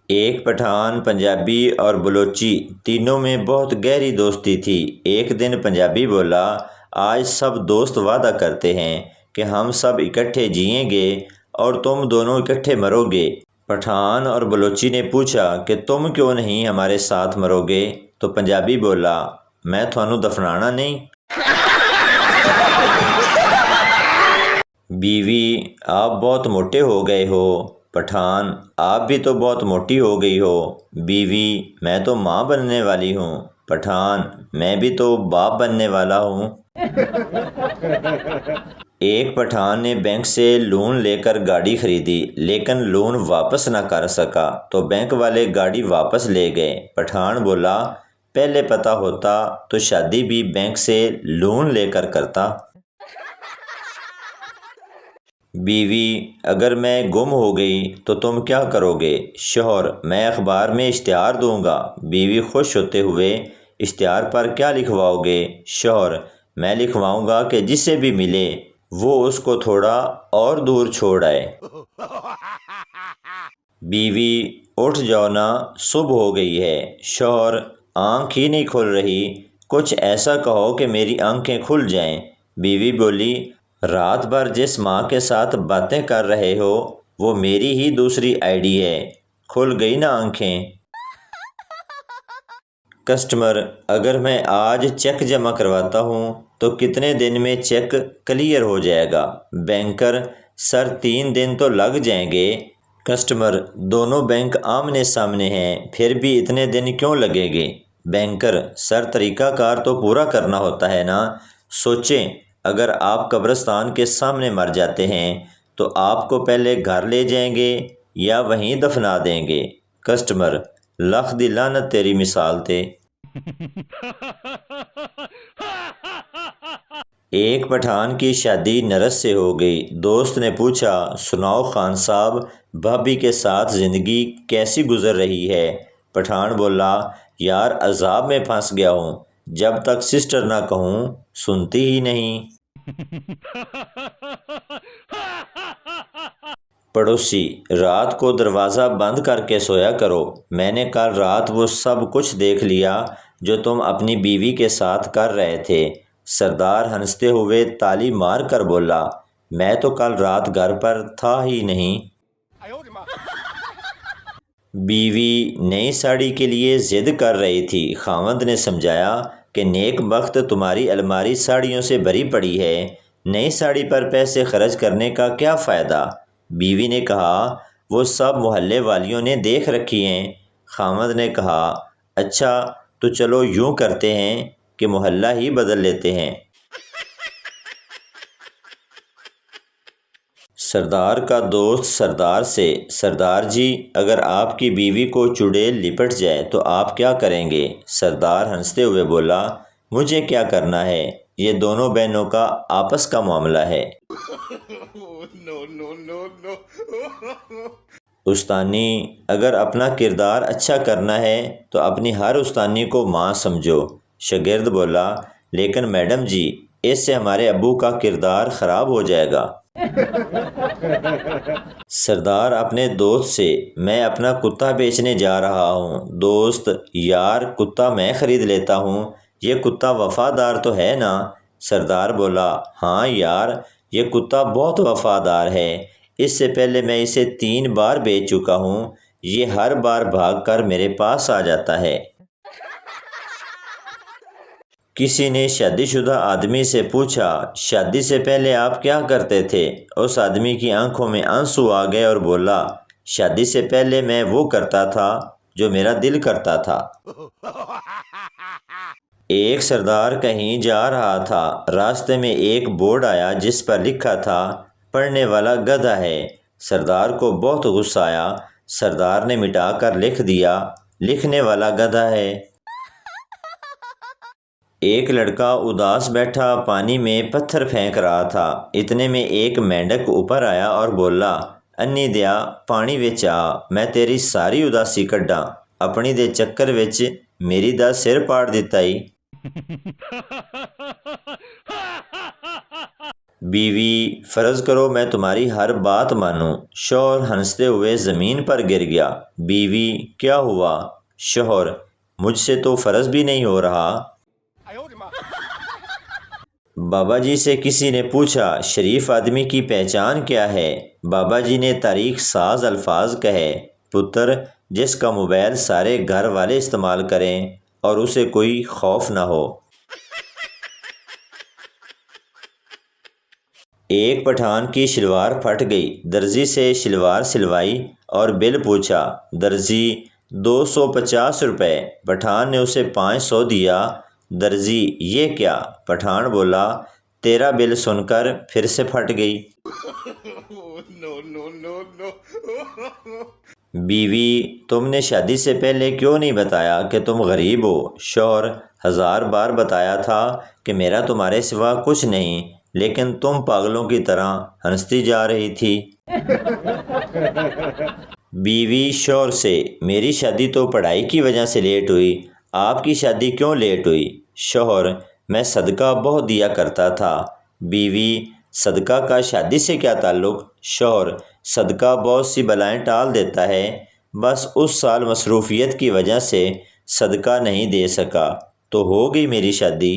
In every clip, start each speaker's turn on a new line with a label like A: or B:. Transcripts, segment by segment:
A: ایک پٹھان، پنجابی اور بلوچی تینوں میں بہت گہری دوستی تھی۔ ایک دن پنجابی بولا، آج سب دوست وعدہ کرتے ہیں کہ ہم سب اکٹھے جئیں گے اور تم دونوں اکٹھے مرو گے۔ پٹھان اور بلوچی نے پوچھا کہ تم کیوں نہیں ہمارے ساتھ مرو گے؟ تو پنجابی بولا، میں تھانوں دفنانا نہیں۔ بیوی، آپ بہت موٹے ہو گئے ہو۔ پٹھان، آپ بھی تو بہت موٹی ہو گئی ہو۔ بیوی، میں تو ماں بننے والی ہوں۔ پٹھان، میں بھی تو باپ بننے والا ہوں۔ ایک پٹھان نے بینک سے لون لے کر گاڑی خریدی لیکن لون واپس نہ کر سکا تو بینک والے گاڑی واپس لے گئے۔ پٹھان بولا، پہلے پتہ ہوتا تو شادی بھی بینک سے لون لے کر کرتا۔ بیوی، اگر میں گم ہو گئی تو تم کیا کرو گے؟ شوہر، میں اخبار میں اشتہار دوں گا۔ بیوی خوش ہوتے ہوئے، اشتہار پر کیا لکھواؤ گے؟ شوہر، میں لکھواؤں گا کہ جسے بھی ملے وہ اس کو تھوڑا اور دور چھوڑ آئے۔ بیوی، اٹھ جاؤ نا، صبح ہو گئی ہے۔ شوہر، آنکھ ہی نہیں کھل رہی، کچھ ایسا کہو کہ میری آنکھیں کھل جائیں۔ بیوی بولی، رات بھر جس ماں کے ساتھ باتیں کر رہے ہو وہ میری ہی دوسری آئی ڈی ہے، کھل گئی نا آنکھیں۔ کسٹمر، اگر میں آج چیک جمع کرواتا ہوں تو کتنے دن میں چیک کلیئر ہو جائے گا؟ بینکر، سر 3 دن تو لگ جائیں گے۔ کسٹمر، دونوں بینک آمنے سامنے ہیں، پھر بھی اتنے دن کیوں لگیں گے؟ بینکر، سر طریقہ کار تو پورا کرنا ہوتا ہے نا۔ سوچیں، اگر آپ قبرستان کے سامنے مر جاتے ہیں تو آپ کو پہلے گھر لے جائیں گے یا وہیں دفنا دیں گے؟ کسٹمر، لکھ دی لعنت تیری مثال تے۔ ایک پٹھان کی شادی نرس سے ہو گئی۔ دوست نے پوچھا، سناؤ خان صاحب، بھابھی کے ساتھ زندگی کیسی گزر رہی ہے؟ پٹھان بولا، یار عذاب میں پھنس گیا ہوں، جب تک سسٹر نہ کہوں سنتی ہی نہیں۔ پڑوسی، رات کو دروازہ بند کر کے سویا کرو، میں نے کل رات وہ سب کچھ دیکھ لیا جو تم اپنی بیوی کے ساتھ کر رہے تھے۔ سردار ہنستے ہوئے تالی مار کر بولا، میں تو کل رات گھر پر تھا ہی نہیں۔ بیوی نئی ساڑی کے لیے ضد کر رہی تھی۔ خاوند نے سمجھایا کہ نیک بخت تمہاری الماری ساڑیوں سے بھری پڑی ہے، نئی ساڑی پر پیسے خرچ کرنے کا کیا فائدہ؟ بیوی نے کہا، وہ سب محلے والیوں نے دیکھ رکھی ہیں۔ خاوند نے کہا، اچھا تو چلو یوں کرتے ہیں کہ محلہ ہی بدل لیتے ہیں۔ سردار کا دوست سردار سے، سردار جی، اگر آپ کی بیوی کو چڑیل لپٹ جائے تو آپ کیا کریں گے؟ سردار ہنستے ہوئے بولا، مجھے کیا کرنا ہے، یہ دونوں بہنوں کا آپس کا معاملہ ہے۔ استانی، اگر اپنا کردار اچھا کرنا ہے تو اپنی ہر استانی کو ماں سمجھو۔ شاگرد بولا، لیکن میڈم جی، اس سے ہمارے ابو کا کردار خراب ہو جائے گا۔ سردار اپنے دوست سے، میں اپنا کتا بیچنے جا رہا ہوں۔ دوست، یار کتا میں خرید لیتا ہوں، یہ کتا وفادار تو ہے نا؟ سردار بولا، ہاں یار، یہ کتا بہت وفادار ہے، اس سے پہلے میں اسے 3 بار بیچ چکا ہوں، یہ ہر بار بھاگ کر میرے پاس آ جاتا ہے۔ کسی نے شادی شدہ آدمی سے پوچھا، شادی سے پہلے آپ کیا کرتے تھے؟ اس آدمی کی آنکھوں میں آنسو آ گئے اور بولا، شادی سے پہلے میں وہ کرتا تھا جو میرا دل کرتا تھا۔ ایک سردار کہیں جا رہا تھا، راستے میں ایک بورڈ آیا جس پر لکھا تھا، پڑھنے والا گدھا ہے۔ سردار کو بہت غصہ آیا، سردار نے مٹا کر لکھ دیا، لکھنے والا گدھا ہے۔ ایک لڑکا اداس بیٹھا پانی میں پتھر پھینک رہا تھا، اتنے میں ایک مینڈک اوپر آیا اور بولا، انی دیا پانی وچ آ، میں تیری ساری اداسی کڈاں، اپنی دے چکر وچ میری دا سر پاڑ دتا ای۔ بیوی: فرض کرو میں تمہاری ہر بات مانوں۔ شوہر ہنستے ہوئے زمین پر گر گیا۔ بیوی: کیا ہوا؟ شوہر: مجھ سے تو فرض بھی نہیں ہو رہا۔ بابا جی سے کسی نے پوچھا شریف آدمی کی پہچان کیا ہے؟ بابا جی نے تاریخ ساز الفاظ کہے: پتر، جس کا موبائل سارے گھر والے استعمال کریں اور اسے کوئی خوف نہ ہو۔ ایک پٹھان کی شلوار پھٹ گئی، درزی سے شلوار سلوائی اور بل پوچھا۔ درزی: 250 روپے۔ پٹھان نے اسے 500 دیا۔ درزی: یہ کیا؟ پٹھان بولا: تیرا بل سن کر پھر سے پھٹ گئی۔ بیوی: تم نے شادی سے پہلے کیوں نہیں بتایا کہ تم غریب ہو؟ شوہر: 1000 بار بتایا تھا کہ میرا تمہارے سوا کچھ نہیں، لیکن تم پاگلوں کی طرح ہنستی جا رہی تھی۔ بیوی شوہر سے: میری شادی تو پڑھائی کی وجہ سے لیٹ ہوئی، آپ کی شادی کیوں لیٹ ہوئی؟ شوہر: میں صدقہ بہت دیا کرتا تھا۔ بیوی: صدقہ کا شادی سے کیا تعلق؟ شوہر: صدقہ بہت سی بلائیں ٹال دیتا ہے، بس اس سال مصروفیت کی وجہ سے صدقہ نہیں دے سکا تو ہو گئی میری شادی۔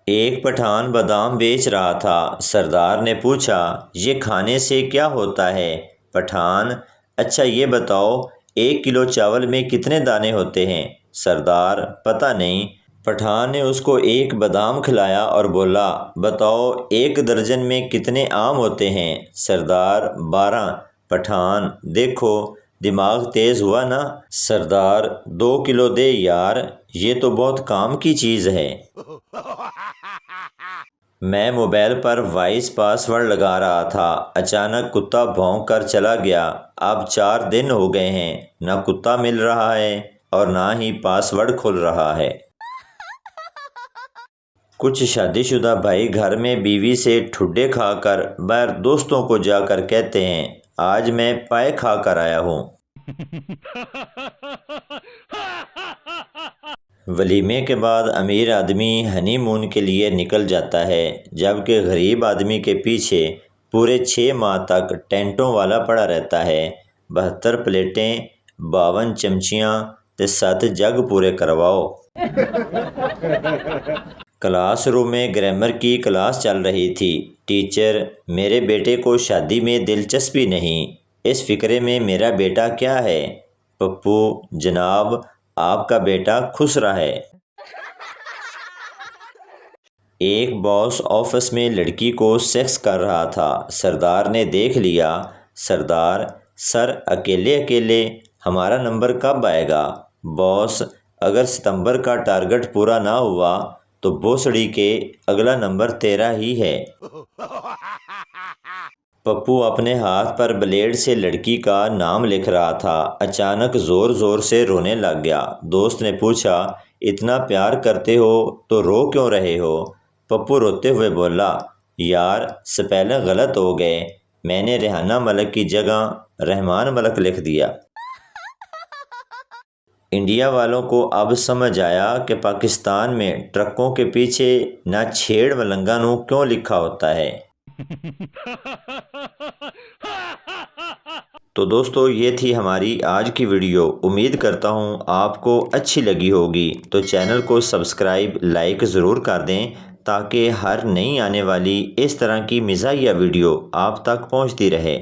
A: ایک پٹھان بادام بیچ رہا تھا۔ سردار نے پوچھا یہ کھانے سے کیا ہوتا ہے؟ پٹھان: اچھا یہ بتاؤ 1 کلو چاول میں کتنے دانے ہوتے ہیں؟ سردار: پتہ نہیں۔ پٹھان نے اس کو ایک بادام کھلایا اور بولا بتاؤ 1 درجن میں کتنے آم ہوتے ہیں؟ سردار: 12۔ پٹھان: دیکھو دماغ تیز ہوا نا؟ سردار: 2 کلو دے یار، یہ تو بہت کام کی چیز ہے۔ میں موبائل پر وائس پاس ورڈ لگا رہا تھا، اچانک کتا بھونک کر چلا گیا۔ اب 4 دن ہو گئے ہیں، نہ کتا مل رہا ہے اور نہ ہی پاس ورڈ کھل رہا ہے۔ کچھ شادی شدہ بھائی گھر میں بیوی سے ٹھڈے کھا کر باہر دوستوں کو جا کر کہتے ہیں آج میں پائے کھا کر آیا ہوں۔ ولیمے کے بعد امیر آدمی ہنی مون کے لیے نکل جاتا ہے، جبکہ غریب آدمی کے پیچھے پورے 6 ماہ تک ٹینٹوں والا پڑا رہتا ہے۔ 72 پلیٹیں، 52 چمچیاں تے 7 جگ پورے کرواؤ۔ کلاس روم میں گرامر کی کلاس چل رہی تھی۔ ٹیچر: میرے بیٹے کو شادی میں دلچسپی نہیں، اس فقرے میں میرا بیٹا کیا ہے؟ پپو: جناب آپ کا بیٹا خسرا ہے۔ ایک باس آفس میں لڑکی کو سیکس کر رہا تھا، سردار نے دیکھ لیا۔ سردار: سر اکیلے اکیلے، ہمارا نمبر کب آئے گا؟ باس: اگر ستمبر کا ٹارگٹ پورا نہ ہوا تو بھوسڑی کے اگلا نمبر تیرا ہی ہے۔ پپو اپنے ہاتھ پر بلیڈ سے لڑکی کا نام لکھ رہا تھا، اچانک زور زور سے رونے لگ گیا۔ دوست نے پوچھا اتنا پیار کرتے ہو تو رو کیوں رہے ہو؟ پپو روتے ہوئے بولا یار سپیلنگ غلط ہو گئے، میں نے ریحانہ ملک کی جگہ رحمان ملک لکھ دیا۔ انڈیا والوں کو اب سمجھ آیا کہ پاکستان میں ٹرکوں کے پیچھے نہ چھیڑ ملنگا نو کیوں لکھا ہوتا ہے۔ تو دوستو یہ تھی ہماری آج کی ویڈیو، امید کرتا ہوں آپ کو اچھی لگی ہوگی، تو چینل کو سبسکرائب لائک ضرور کر دیں تاکہ ہر نئی آنے والی اس طرح کی مزاحیہ ویڈیو آپ تک پہنچتی رہے۔